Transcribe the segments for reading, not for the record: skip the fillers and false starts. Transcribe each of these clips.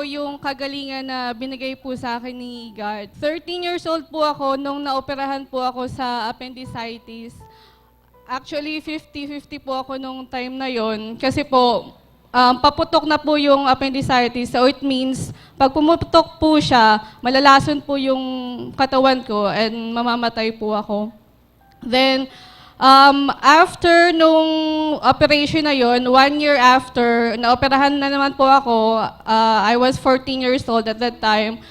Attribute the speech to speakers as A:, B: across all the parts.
A: yung kagalingan na binigay po sa akin ni God. 13 years old po ako nung naoperahan po ako sa appendicitis. Actually, 50-50 po ako nung time na yon. Kasi po, paputok na po yung appendicitis. So it means, pag pumutok po siya, malalason po yung katawan ko and mamamatay po ako. Then, after nung operation na yon, 1 year after, naoperahan na naman po ako. I was 14 years old at that time.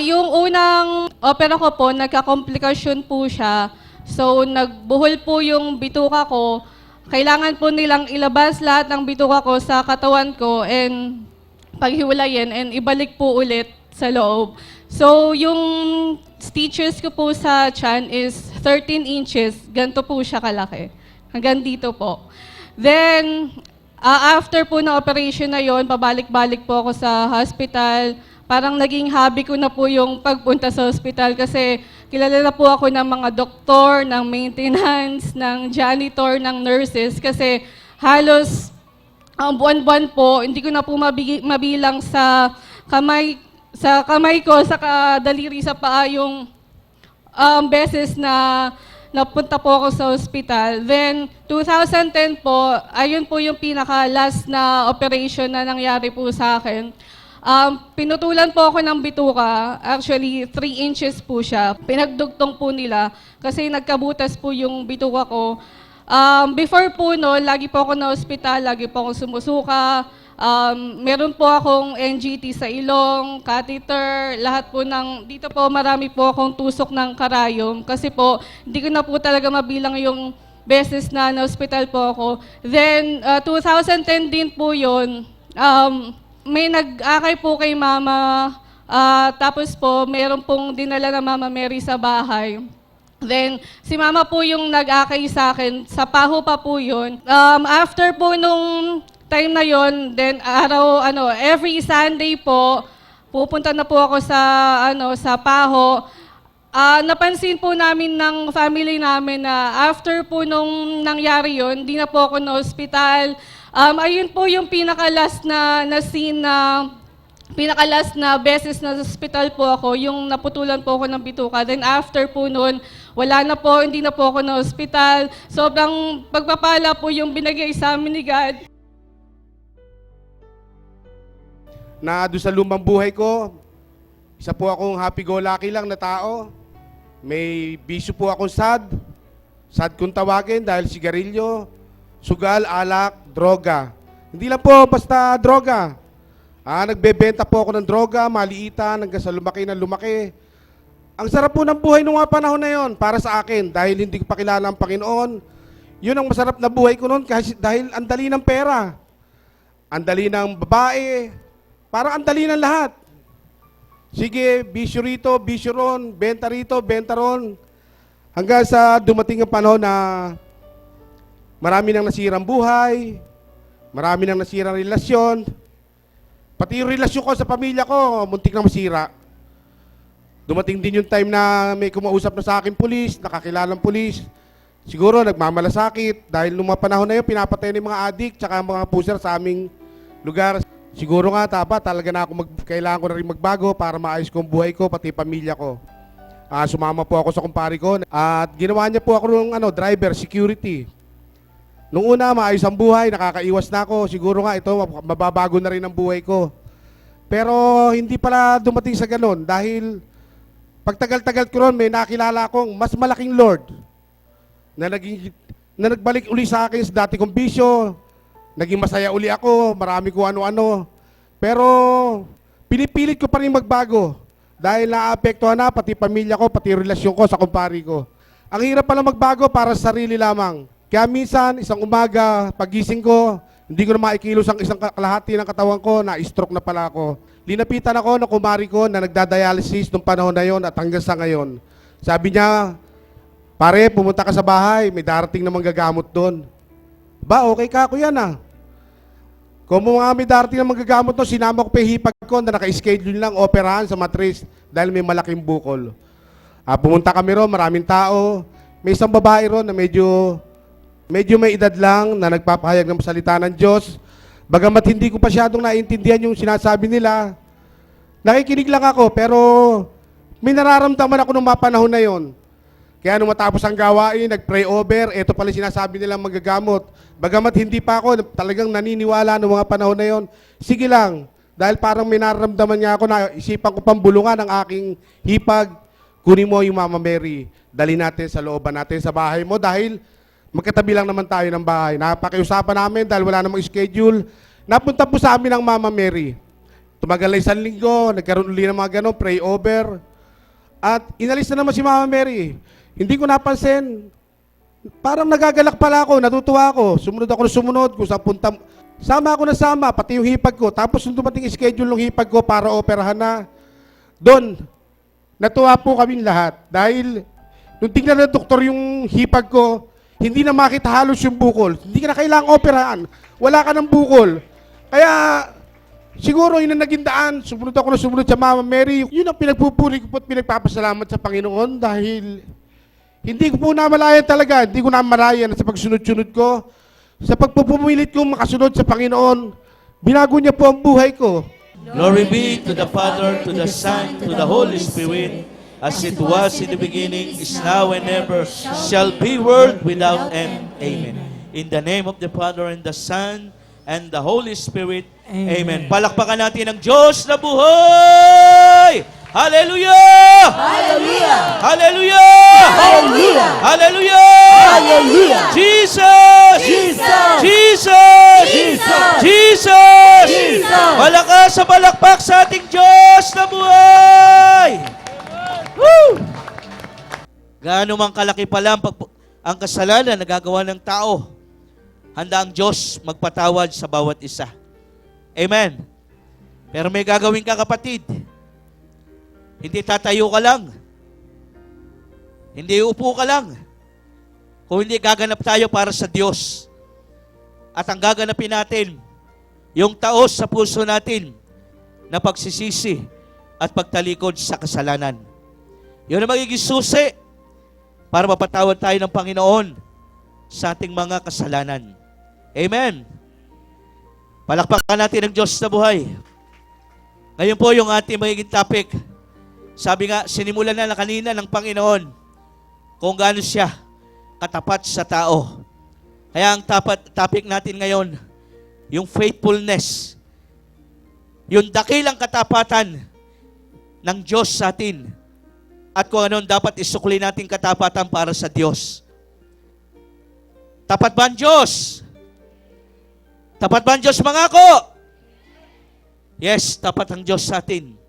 A: Yung unang opera ko po, nagka-komplikasyon po siya. So, nagbuhol po yung bituka ko. Kailangan po nilang ilabas lahat ng bituka ko sa katawan ko and paghiwalayin and ibalik po ulit sa loob. So, yung stitches ko po sa tiyan is 13 inches. Ganito po siya kalaki. Hanggang dito po. Then, after po na operation na yon, pabalik-balik po ako sa hospital. Parang naging hobby ko na po yung pagpunta sa hospital kasi kilala na po ako ng mga doktor, ng maintenance, ng janitor, ng nurses kasi halos buwan-buwan po, hindi ko na po mabilang sa kamay ko, sa kadaliri sa paa yung beses na napunta po ako sa hospital. Then, 2010 po, ayun po yung pinaka-last na operation na nangyari po sa akin. Pinutulan po ako ng bituka. Actually, 3 inches po siya. Pinagdugtong po nila kasi nagkabutas po yung bituka ko. Before po no, lagi po ako na hospital, lagi po akong sumusuka. Meron po akong NGT sa ilong, catheter, lahat po ng, dito po marami po akong tusok ng karayom kasi po hindi ko na po talaga mabilang yung beses na na-hospital po ako. Then, 2010 din po yun, may nag-akay po kay mama, tapos po meron pong dinala na Mama Mary sa bahay. Then, si mama po yung nag-akay sa akin, sa Paho pa po yun. After po nung time na yon, then every Sunday po, pupunta na po ako sa Paho. Napansin po namin ng family namin na after po nung nangyari yon, di na po ako na hospital. Ayun po yung pinaka-last na scene na pinaka-last na beses na sa hospital po ako, yung naputulan po ako ng bituka. Then after po noon, wala na po, hindi na po ako na hospital. Sobrang pagpapala po yung binigay sa amin ni God.
B: Na doon sa lumang buhay ko, isa po akong happy-go-lucky lang na tao. May bisyo po akong sad. Sad kung tawagin dahil sigarilyo, sugal, alak, droga. Hindi lang po basta droga. Nagbebenta po ako ng droga, maliitan, hanggang sa lumaki na lumaki. Ang sarap po ng buhay nung mga panahon na yon para sa akin dahil hindi ko pa kilala ang Panginoon. Yun ang masarap na buhay ko noon dahil ang dali ng pera. Ang dali ng babae. Parang ang dali ng lahat. Sige, bisyo rito, bisyo ron, benta rito, benta ron. Hanggang sa dumating ang panahon na marami nang nasirang buhay, marami nang nasirang relasyon. Pati yung relasyon ko sa pamilya ko, muntik na masira. Dumating din yung time na may kumausap na sa akin pulis, nakakilalang pulis. Siguro nagmamalasakit dahil nung mga panahon na yun, pinapatay ng mga adik tsaka mga puser sa aming lugar. Siguro nga talaga na ako kailangan ko na rin magbago para maayos ko ang buhay ko, pati pamilya ko. Sumama po ako sa kumpare ko at ginawa niya po ako ng driver, security. Nung una, maayos ang buhay, nakakaiwas na ako. Siguro nga ito, mababago na rin ang buhay ko. Pero hindi pala dumating sa ganun dahil pagtagal-tagal ko ron, may nakilala akong mas malaking Lord na nagbalik uli sa akin sa dati kong bisyo. Naging masaya uli ako, marami ko ano-ano. Pero pinipilit ko pa rin magbago dahil naapektuhan na pati pamilya ko, pati relasyon ko sa kumpare ko. Ang hirap pala magbago para sa sarili lamang. Kaya minsan, isang umaga, pagising ko, hindi ko na maikilos ang isang kalahati ng katawan ko, na-stroke na pala ako. Linapitan ako ng kumari ko na nagdadialysis nung panahon na yon at hanggang sa ngayon. Sabi niya, pare, pumunta ka sa bahay, may darating na manggagamot doon. Ba, okay ka ako yan ah. Kung mga may darating na manggagamot doon, sinama ko pa yung hipag ko na naka-schedule lang operahan sa matris dahil may malaking bukol. Pumunta kami ron, maraming tao. May isang babae ron na medyo may edad lang na nagpapahayag ng salita ng Diyos. Bagamat hindi ko pa masyadong naiintindihan yung sinasabi nila, nakikinig lang ako, pero may nararamdaman ako nung mga panahon na yon. Kaya nung matapos ang gawain, nag-pray over, ito pala sinasabi nilang magagamot. Bagamat hindi pa ako talagang naniniwala nung mga panahon na yon, sige lang, dahil parang may nararamdaman nga ako na isipan ko pang bulungan ang aking hipag, kunin mo yung Mama Mary, dali natin sa looban natin sa bahay mo dahil magkatabi lang naman tayo ng bahay. Napakiusapan namin dahil wala namang schedule. Napunta po sa amin ang Mama Mary. Tumagal na 1 linggo, nagkaroon ulit ng mga ganon, pray over. At inalis na naman si Mama Mary. Hindi ko napansin. Parang nagagalak pala ako, natutuwa ako. Sumunod ako na sumunod, kung saan punta. Sama ako na sama, pati yung hipag ko. Tapos nung dumating schedule ng hipag ko para operahan na, doon, natuwa po kaming lahat. Dahil nung tingnan ng doktor yung hipag ko, hindi na makita halos yung bukol. Hindi ka na kailangang operahan. Wala ka ng bukol. Kaya, siguro yun ang naging daan. Sumunod ako na sumunod sa Mama Mary. Yun ang pinagpupuri ko po at pinagpapasalamat sa Panginoon dahil hindi ko po namalayan talaga. Hindi ko namalayan sa pagsunod-sunod ko. Sa pagpupumilit kong makasunod sa Panginoon, binago niya po ang buhay ko.
C: Glory be to the Father, to the Son, to the Holy Spirit, as it was in the beginning, is now, and ever shall be, world without end. Amen. In the name of the Father, and the Son, and the Holy Spirit. Amen. Palakpakan natin ang Diyos na buhay! Hallelujah!
D: Hallelujah!
C: Hallelujah!
D: Hallelujah!
C: Hallelujah!
D: Hallelujah!
C: Jesus!
D: Jesus!
C: Jesus!
D: Jesus!
C: Jesus!
D: Jesus!
C: Malakas sa palakpak sa ating Diyos na buhay! Woo! Gaano mang kalaki pala ang kasalanan na gagawa ng tao, handa ang Diyos magpatawad sa bawat isa. Amen. Pero may gagawin ka, kapatid. Hindi tatayo ka lang. Hindi upo ka lang. Kung hindi gaganap tayo para sa Diyos. At ang gaganapin natin, yung taos sa puso natin na pagsisisi at pagtalikod sa kasalanan. Yun ang magiging susi para mapatawad tayo ng Panginoon sa ating mga kasalanan. Amen. Palakpakan natin ang Diyos na buhay. Ngayon po yung ating magiging topic. Sabi nga, sinimulan na kanina ng Panginoon kung gaano siya katapat sa tao. Kaya ang topic natin ngayon, yung faithfulness. Yung dakilang katapatan ng Diyos sa atin. At kung ano dapat isukli natin katapatan para sa Diyos. Tapat ba ang Diyos? Tapat ba ang Diyos mangako? Yes, tapat ang Diyos sa atin.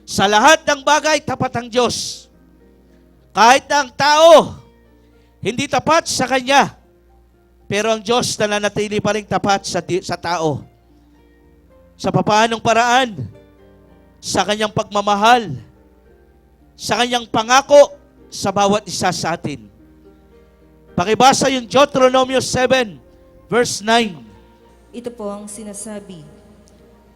C: Sa lahat ng bagay, tapat ang Diyos. Kahit na ang tao, hindi tapat sa Kanya, pero ang Diyos nananatili pa rin tapat sa tao. Sa papaanong paraan? Sa Kanyang pagmamahal, sa Kanyang pangako sa bawat isa sa atin. Pakibasa yung Deuteronomy 7, verse 9.
D: Ito po ang sinasabi.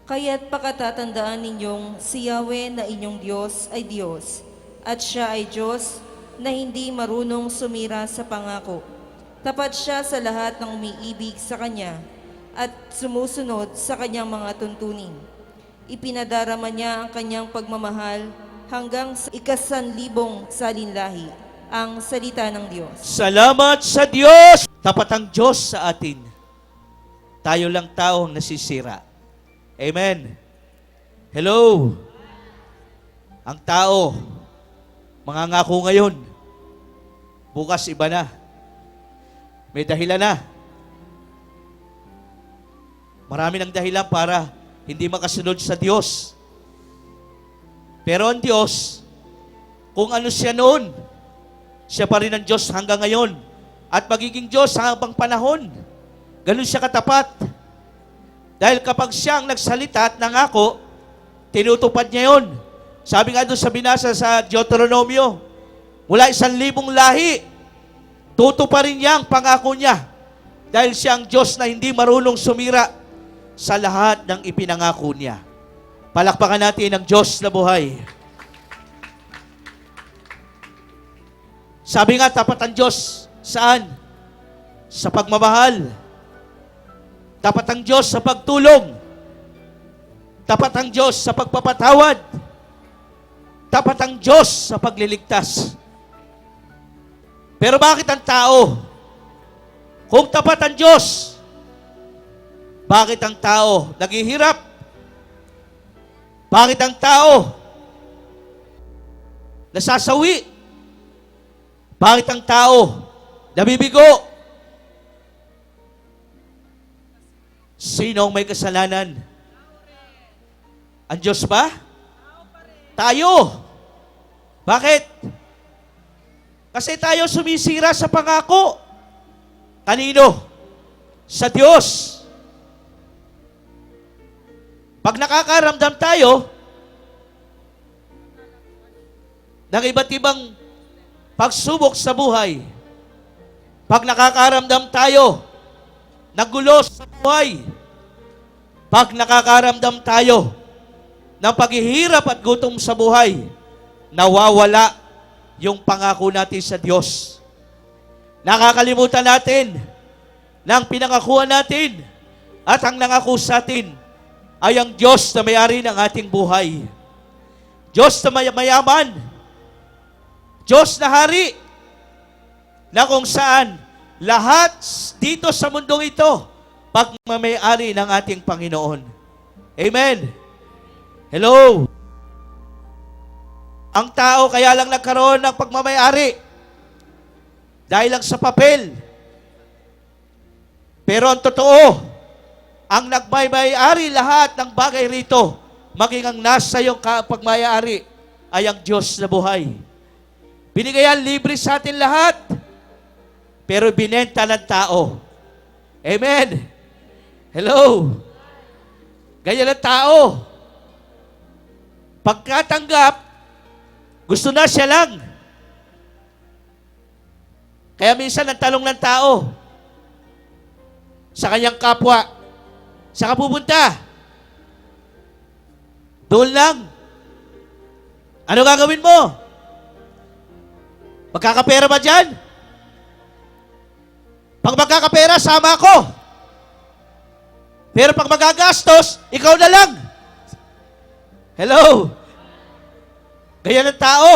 D: Kaya't pakatatandaan ninyong si Yahweh na inyong Diyos ay Diyos, at siya ay Diyos na hindi marunong sumira sa pangako. Tapat siya sa lahat ng umiibig sa Kanya at sumusunod sa Kanyang mga tuntunin. Ipinadarama niya ang Kanyang pagmamahal hanggang sa 1,000 salinlahi, ang salita ng Diyos.
C: Salamat sa Diyos! Tapat ang Diyos sa atin. Tayo lang tao ang nasisira. Amen. Hello. Ang tao, mangangako ngayon. Bukas iba na. May dahilan na. Marami ng dahilan para hindi makasunod sa Diyos. Pero ang Diyos, kung ano siya noon, siya pa rin ang Diyos hanggang ngayon. At magiging Diyos hanggang panahon. Ganun siya katapat. Dahil kapag siya ang nagsalita at nangako, tinutupad niya yun. Sabi nga doon sa binasa sa Deuteronomio, mula 1,000 lahi, tutuparin niya ang pangako niya. Dahil siya ang Diyos na hindi marunong sumira sa lahat ng ipinangako niya. Palakpakan natin ang Diyos na buhay. Sabi nga, tapat ang Diyos. Saan? Sa pagmamahal. Tapat ang Diyos sa pagtulong. Tapat ang Diyos sa pagpapatawad. Tapat ang Diyos sa pagliligtas. Pero bakit ang tao? Kung tapat ang Diyos, bakit ang tao naghihirap? Bakit ang tao nasasawi? Bakit ang tao nabibigo? Sino ang may kasalanan? Ang Diyos ba? Tayo. Bakit? Kasi tayo sumisira sa pangako. Kanino? Sa Diyos. Pag nakakaramdam tayo ng iba't ibang pagsubok sa buhay, pag nakakaramdam tayo ng gulo sa buhay, pag nakakaramdam tayo ng paghihirap at gutom sa buhay, nawawala yung pangako natin sa Diyos. Nakakalimutan natin ng pinangakuan natin at ang nangako sa atin ay ang Diyos na may-ari ng ating buhay. Diyos na mayaman. Diyos na hari na kung saan lahat dito sa mundong ito pagmamay-ari ng ating Panginoon. Amen. Hello. Ang tao kaya lang nagkaroon ng pagmamay-ari dahil lang sa papel. Pero ang totoo, ang nagmay-ari lahat ng bagay rito, maging ang nasa iyong pagmay-ari ay ang Diyos na buhay. Binigay yan libre sa atin lahat, pero binenta ng tao. Amen. Hello. Ganyan ang tao. Pagkatanggap, gusto na siya lang. Kaya minsan ang talong ng tao sa kanyang kapwa, saan ka pupunta? Doon lang. Ano gagawin mo? Magkakapera ba dyan? Pag magkakapera, sama ako. Pero pag magagastos, ikaw na lang. Hello? Ganyan ang tao.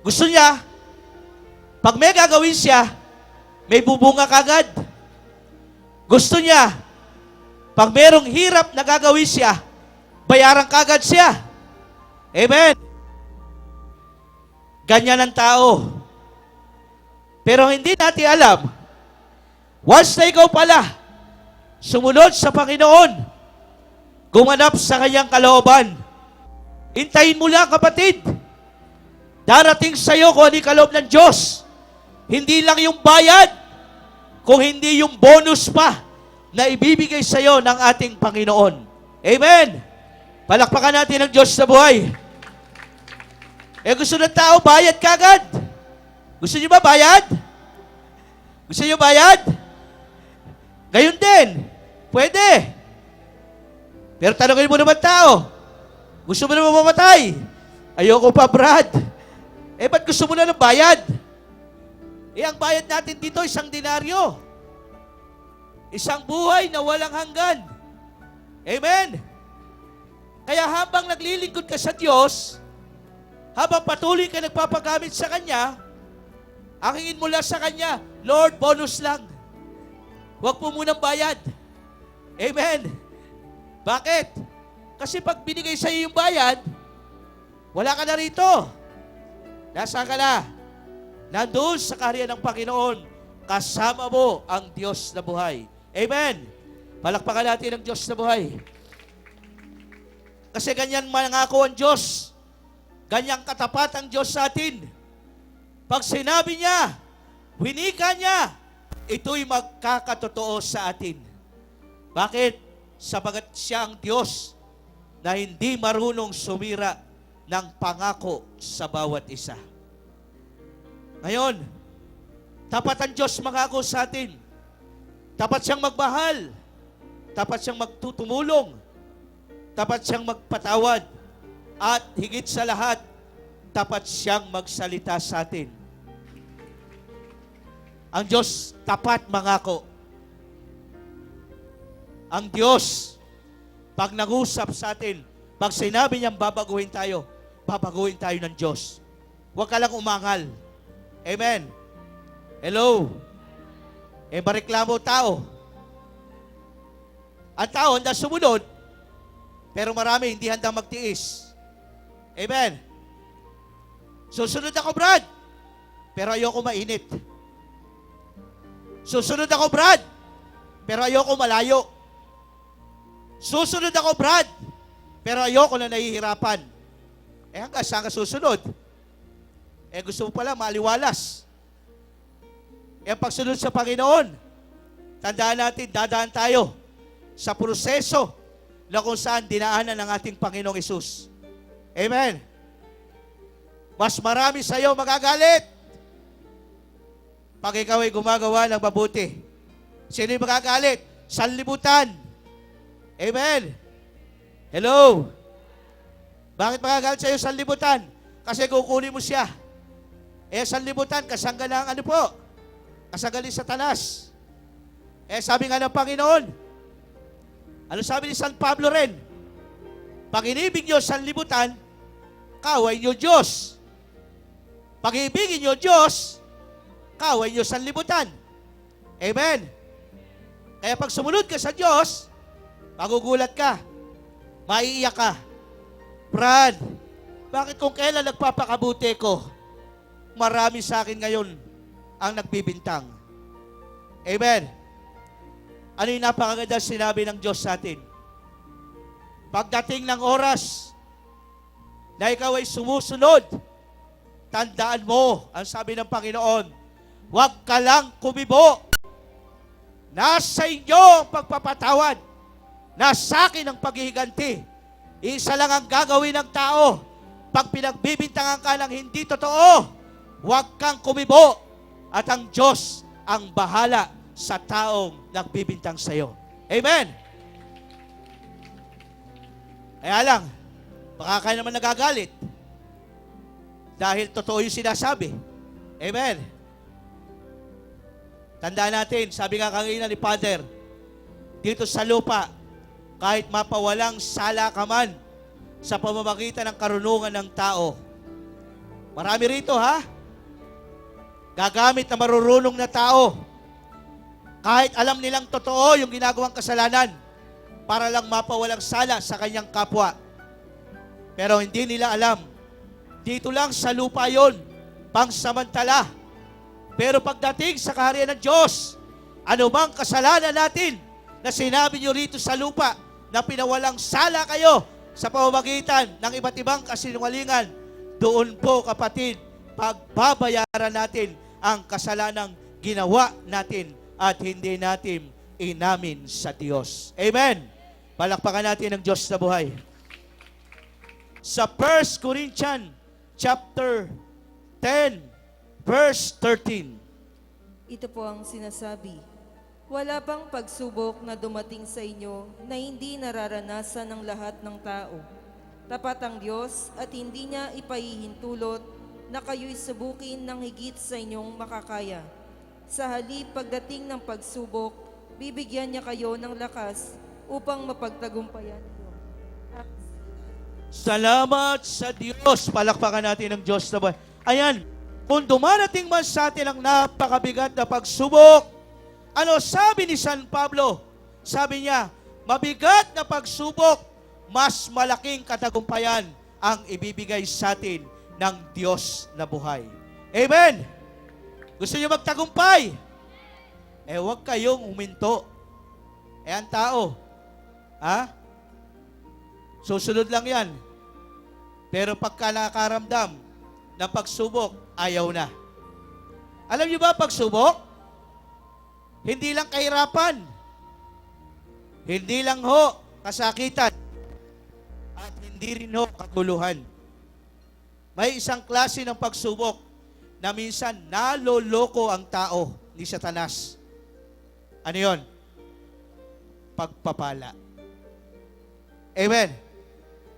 C: Gusto niya, pag may gagawin siya, may bubunga kagad. Gusto niya, pag merong hirap na gagawin siya, bayaran kagad siya. Amen. Ganyan ang tao. Pero hindi natin alam, once na ikaw pala, sumunod sa Panginoon, gumanap sa kanyang kalooban, hintayin mo lang, kapatid. Darating sa iyo kung ano yung kaloob ng Diyos. Hindi lang yung bayad, kung hindi yung bonus pa na ibibigay sa iyo ng ating Panginoon. Amen. Palakpakan natin ang Diyos sa buhay. Gusto ng tao, bayad kagad. Gusto niyo ba bayad? Gusto niyo bayad? Gayon din. Pwede. Pero tanongin mo naman tao, gusto mo naman mamatay? Ayoko pa, Brad. Ba't gusto mo na ng bayad? Ang bayad natin dito, 1 denaryo. Isang buhay na walang hanggan. Amen? Kaya habang naglilingkod ka sa Diyos, habang patuloy ka nagpapagamit sa Kanya, ang hingin mo lang sa Kanya, Lord, bonus lang. Huwag po munang bayad. Amen? Bakit? Kasi pag binigay sa iyo yung bayad, wala ka na rito. Nasaan ka na? Nandun sa kaharian ng Panginoon, kasama mo ang Diyos na buhay. Amen. Palakpakan natin ang Diyos na buhay. Kasi ganyan mangako ang Diyos. Ganyang katapat ang Diyos sa atin. Pag sinabi niya, winika niya, ito'y magkakatotoo sa atin. Bakit? Sapagat siya ang Diyos na hindi marunong sumira ng pangako sa bawat isa. Ngayon, tapat ang Diyos mangako sa atin. Tapat siyang magmahal. Tapat siyang magtutumulong. Tapat siyang magpatawad. At higit sa lahat, tapat siyang magsalita sa atin. Ang Diyos tapat mangako. Ang Diyos, pag nag-usap sa atin, Pag sinabi niyang babaguhin tayo ng Diyos. Huwag ka lang umangal. Amen. Hello. Mareklamo tao. Ang tao handa sumunod, pero marami hindi handang magtiis. Amen. Susunod ako, Brad, pero ayoko mainit. Susunod ako, Brad, pero ayoko malayo. Susunod ako, Brad, pero ayoko na nahihirapan. Hanggang saan ka susunod? Gusto mo pala maliwalas. Pagsunod sa Panginoon, tandaan natin, dadaan tayo sa proseso na kung saan dinaanan ng ating Panginoong Hesus. Amen. Mas marami sa iyo magagalit pag ikaw ay gumagawa ng mabuti. Sino yung magagalit? Sanlibutan. Amen. Hello. Bakit magagalit sa iyo sanlibutan? Kasi kukunin mo siya. Sanlibutan, kasangga ng ano po? Kasangga ni Satanas. Sabi nga ng Panginoon, ano sabi ni San Pablo rin? Pag inibig nyo sanlibutan, kaway nyo Diyos. Pag ibigin nyo Diyos, kaway nyo sanlibutan. Amen. Kaya pag sumunod ka sa Diyos, magugulat ka, maiiyak ka. Brad, bakit kung kailan nagpapakabuti ko, marami sa akin ngayon ang nagbibintang. Amen. Ano yung napakaganda sinabi ng Diyos sa atin? Pagdating ng oras na ikaw ay sumusunod, tandaan mo, ang sabi ng Panginoon, huwag ka lang kumibo. Nasa inyo ang pagpapatawad. Nasa akin ang paghihiganti. Isa lang ang gagawin ng tao. Pag pinagbibintangan ka ng hindi totoo, huwag kang kumibo. At ang Diyos ang bahala sa taong nagbibintang sa iyo. Amen. Kaya lang, baka kayo naman nagagalit. Dahil totoo yung sinasabi. Amen. Tandaan natin, sabi nga kanina ni Father, dito sa lupa, kahit mapawalang sala ka man sa pamamagitan ng karunungan ng tao. Marami rito, ha? Gagamit na marurunong na tao. Kahit alam nilang totoo yung ginagawang kasalanan para lang mapawalang sala sa kanyang kapwa. Pero hindi nila alam. Dito lang sa lupa yon, pangsamantala. Pero pagdating sa kaharian ng Diyos, anumang kasalanan natin na sinabi nyo rito sa lupa na pinawalang sala kayo sa pamamagitan ng iba't ibang kasinungalingan, doon po, kapatid, pagbabayaran natin ang kasalanang ginawa natin at hindi natin inamin sa Diyos. Amen. Palakpakan natin ang Diyos na buhay. Sa 1 Corinthians chapter 10, verse 13.
D: Ito po ang sinasabi. Wala pang pagsubok na dumating sa inyo na hindi nararanasan ng lahat ng tao. Tapat ang Diyos at hindi niya ipahihintulot na kayo'y subukin ng higit sa inyong makakaya. Sa halip pagdating ng pagsubok, bibigyan niya kayo ng lakas upang mapagtagumpayan niyo.
C: Salamat sa Diyos. Palakpakan natin ang Diyos na buhay. Ayan, kung dumarating man sa atin ang napakabigat na pagsubok, ano sabi ni San Pablo? Sabi niya, mabigat na pagsubok, mas malaking katagumpayan ang ibibigay sa atin ng Diyos na buhay. Amen! Gusto niyo magtagumpay? Huwag kayong huminto. Ang tao, susunod lang yan. Pero pagka nakaramdam ng pagsubok, ayaw na. Alam niyo ba, pagsubok? Hindi lang kahirapan. Hindi lang ho kasakitan. At hindi rin ho kaguluhan. May isang klase ng pagsubok na minsan naloloko ang tao ni Satanas. Ano yon? Pagpapala. Amen.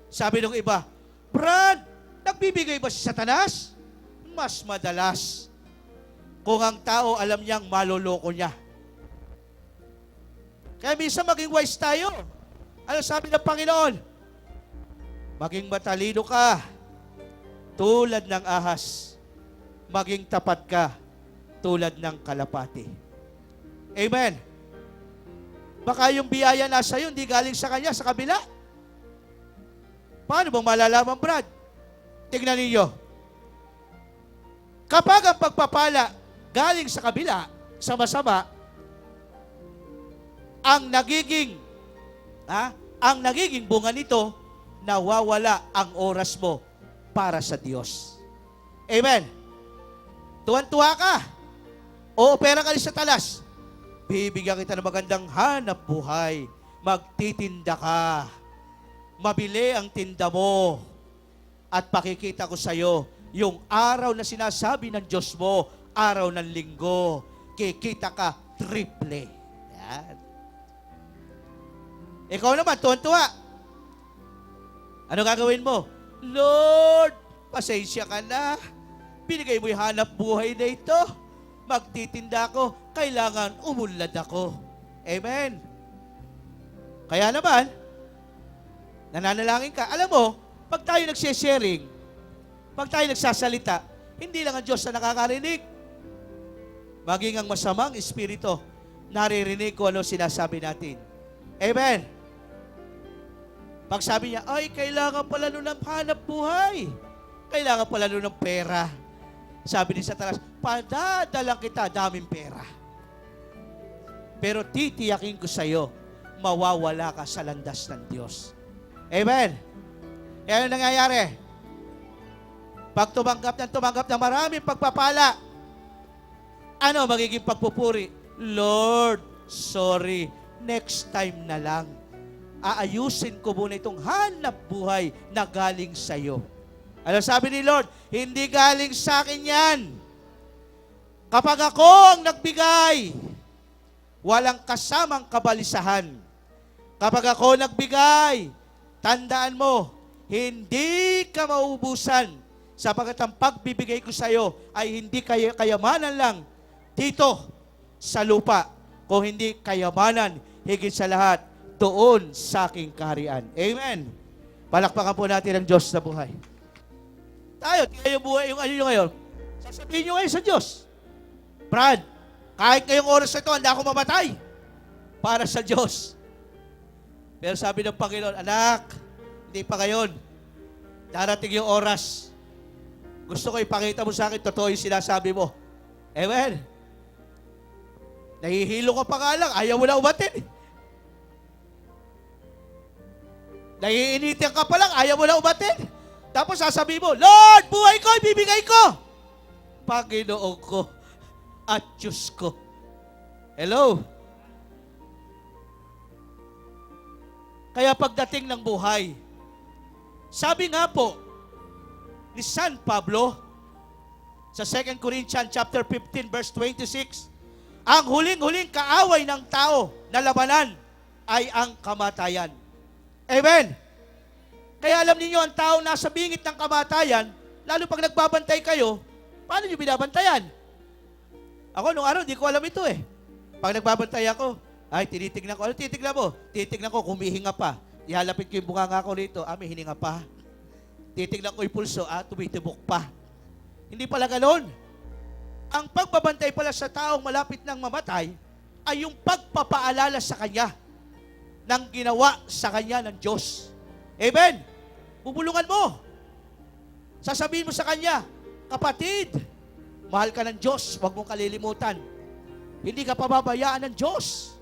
C: Sabi ng iba, Brad, nagbibigay ba si Satanas? Mas madalas kung ang tao alam niyang maloloko niya. Kaya minsan maging wise tayo. Ano sabi ng Panginoon? Maging matalino ka, tulad ng ahas. Maging tapat ka, tulad ng kalapati. Amen. Baka yung biyaya nasa iyo, hindi galing sa kanya, sa kabila. Paano bang malalaman, Brad? Tingnan ninyo. Kapag ang pagpapala galing sa kabila, sa masama, ang nagiging bunga nito, nawawala ang oras mo para sa Diyos. Amen. Tuwan-tuwa ka. O pera ka sa talas. Bibigyan kita ng magandang hanap buhay. Magtitinda ka. Mabili ang tinda mo. At pakikita ko sa iyo yung araw na sinasabi ng Diyos mo, araw ng linggo, kikita ka triple. Yan. Ikaw naman, tuwan-tuwa. Ano gagawin mo? Lord, pasensya ka na. Binigay mo yung hanap buhay na ito. Magtitinda ako, kailangan umunlad ako. Amen. Kaya naman, nananalangin ka. Alam mo, pag tayo nagsisharing, pag tayo nagsasalita, hindi lang ang Diyos na nakakarinig. Maging ang masamang espiritu, naririnig ko ano sinasabi natin. Amen. Pag sabi niya, ay, kailangan pala nun ng hanap buhay. Kailangan pala nun ng pera. Sabi ni Satanas, padadalang kita, daming pera. Pero titiyakin ko sa iyo, mawawala ka sa landas ng Diyos. Amen. Yan ang nangyayari. Pag tumanggap ng maraming pagpapala, ano magiging pagpupuri? Lord, sorry, next time na lang. Aayusin ko muna itong hanap buhay na galing sa iyo. Ano sabi ni Lord? Hindi galing sa akin yan. Kapag ako ang nagbigay, walang kasamang kabalisahan. Kapag ako nagbigay, tandaan mo, hindi ka mauubusan sapagkat ang pagbibigay ko sa iyo ay hindi kayamanan lang dito sa lupa, kung hindi kayamanan higit sa lahat doon sa aking kaharian. Amen. Palakpakan po natin ang Diyos na buhay. Tayo, yung buhay, yung ano nyo ngayon, sasabihin nyo ngayon sa Diyos, Brad, kahit ngayong oras na ito, handa ako mamatay para sa Diyos. Pero sabi ng Panginoon, anak, hindi pa ngayon. Darating yung oras. Gusto ko ipakita mo sa akin, totoo yung sinasabi mo. Amen. Nahihilo ka pa nga lang, ayaw mo na umatin. Naiinitin ka pa lang, ayaw mo na umatin. Tapos sasabihin mo, Lord, buhay ko, ibibigay ko. Panginoon ko at Diyos ko. Hello? Kaya pagdating ng buhay, sabi nga po ni San Pablo sa 2 Corinthians chapter 15 verse 26, ang huling-huling kaaway ng tao na labanan ay ang kamatayan. Amen. Kaya alam niyo ang tao nasa bingit ng kamatayan, lalo pag nagbabantay kayo, paano niyo binabantayan? Ako nung araw, di ko alam ito eh. Pag nagbabantay ako, ay tinitignan ko. Ano titignan mo? Titignan ko, kumihinga pa. Ihalapit ko yung bunganga ko rito, may hininga pa. Titignan ko yung pulso, tumitibok pa. Hindi pala ganoon. Ang pagbabantay pala sa taong malapit ng mamatay, ay yung pagpapaalala sa kanya ng ginawa sa kanya ng Diyos. Amen. Bubulungan mo. Sasabihin mo sa kanya, kapatid, mahal ka ng Diyos, huwag mong kalilimutan. Hindi ka pababayaan ng Diyos.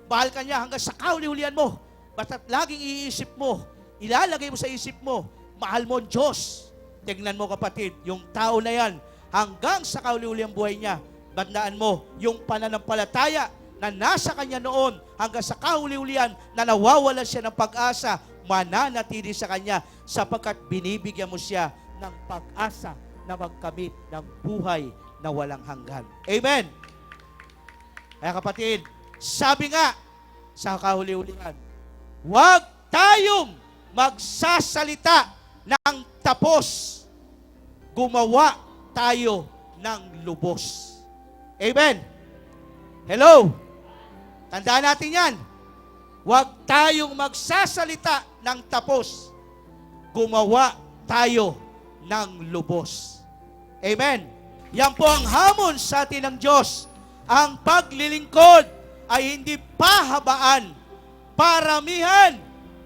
C: Mahal ka niya hanggang sa kauli-ulian mo. Basta't laging iisip mo, ilalagay mo sa isip mo, mahal mo ang Diyos. Tignan mo kapatid, yung tao na yan, hanggang sa kauli-uliang buhay niya, bandaan mo, yung pananampalataya na nasa kanya noon, hanggang sa kauli-ulian, na nawawalan siya ng pag-asa, mananatili sa kanya sapagkat binibigyan mo siya ng pag-asa na magkamit ng buhay na walang hanggan. Amen. Kaya kapatid, sabi nga sa kahuli-hulihan, huwag tayong magsasalita ng tapos. Gumawa tayo ng lubos. Amen. Hello. Tandaan natin yan. Huwag tayong magsasalita ng tapos. gumawa tayo ng lubos. Amen. Yan po ang hamon sa atin ng Diyos. Ang paglilingkod ay hindi pahabaan, paramihan,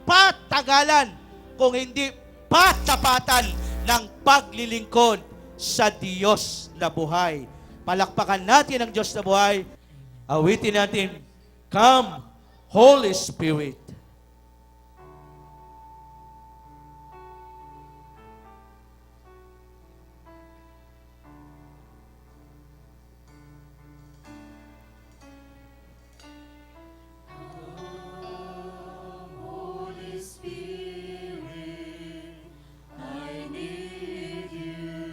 C: patagalan, kung hindi patapatan ng paglilingkod sa Diyos na buhay. Palakpakan natin ang Diyos na buhay. Awitin natin, Come, Holy Spirit.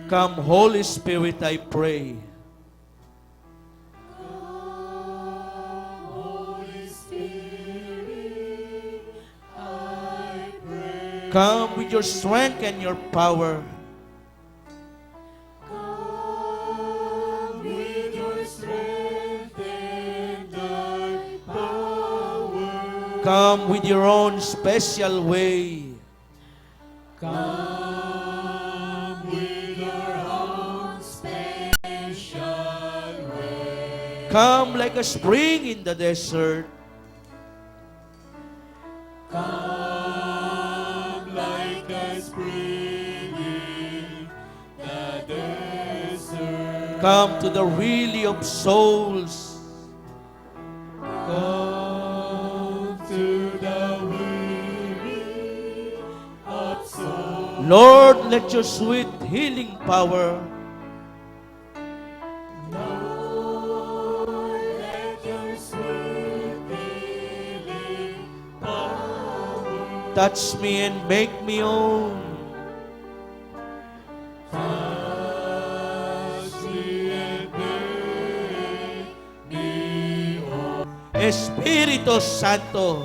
C: Come, Holy Spirit, I pray. Come with your strength and your power. Come with your own special way. Come like a spring in the desert. Come to the really of souls. Lord, let your sweet healing power touch me and make me own. Espiritu Santo,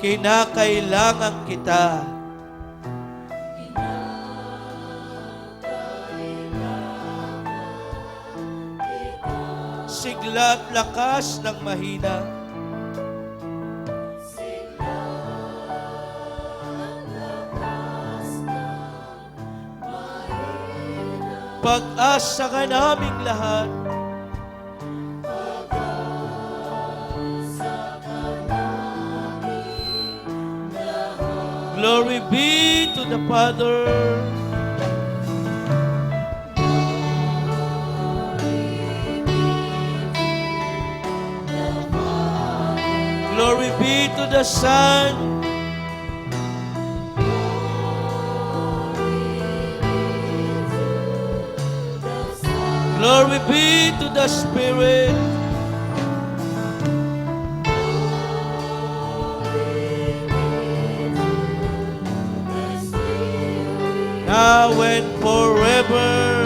C: kinakailangan kita. Sigla at lakas ng mahina. Pag-asa ka naming lahat. Glory be to the Father. Glory be to the Son. Glory be to the Spirit. Now and forever.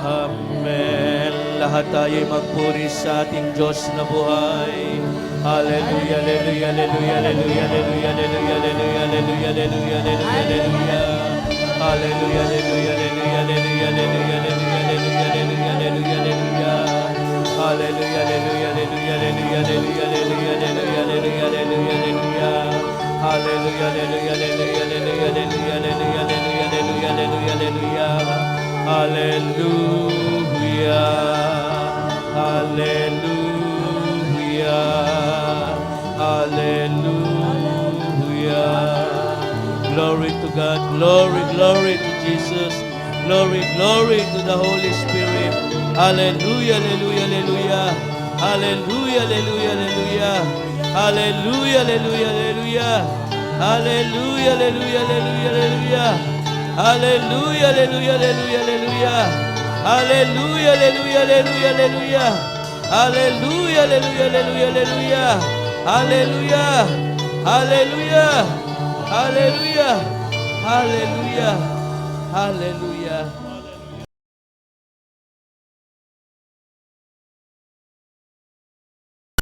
C: Amen. Lahat tayo'y magpuri sa ating Diyos na buhay. Hallelujah, hallelujah, hallelujah, hallelujah, hallelujah, hallelujah, hallelujah, hallelujah, hallelujah, hallelujah. Hallelujah, hallelujah, hallelujah, hallelujah, hallelujah, hallelujah, hallelujah, hallelujah, hallelujah. Hallelujah, hallelujah, hallelujah, hallelujah, hallelujah, hallelujah, hallelujah, hallelujah, hallelujah. Hallelujah, hallelujah, hallelujah, hallelujah, hallelujah, hallelujah, hallelujah, hallelujah, hallelujah. Hallelujah. Hallelujah. Hallelujah. Glory to God. Glory, glory to Jesus. Glory, glory to the Holy Spirit. Hallelujah, hallelujah, hallelujah. Hallelujah, hallelujah, hallelujah. Hallelujah, hallelujah, hallelujah. Hallelujah, hallelujah, hallelujah, hallelujah. Hallelujah, hallelujah, hallelujah, hallelujah. Hallelujah, hallelujah, hallelujah, hallelujah. Hallelujah, hallelujah, hallelujah, hallelujah. Hallelujah. Hallelujah. Hallelujah. Hallelujah. Hallelujah.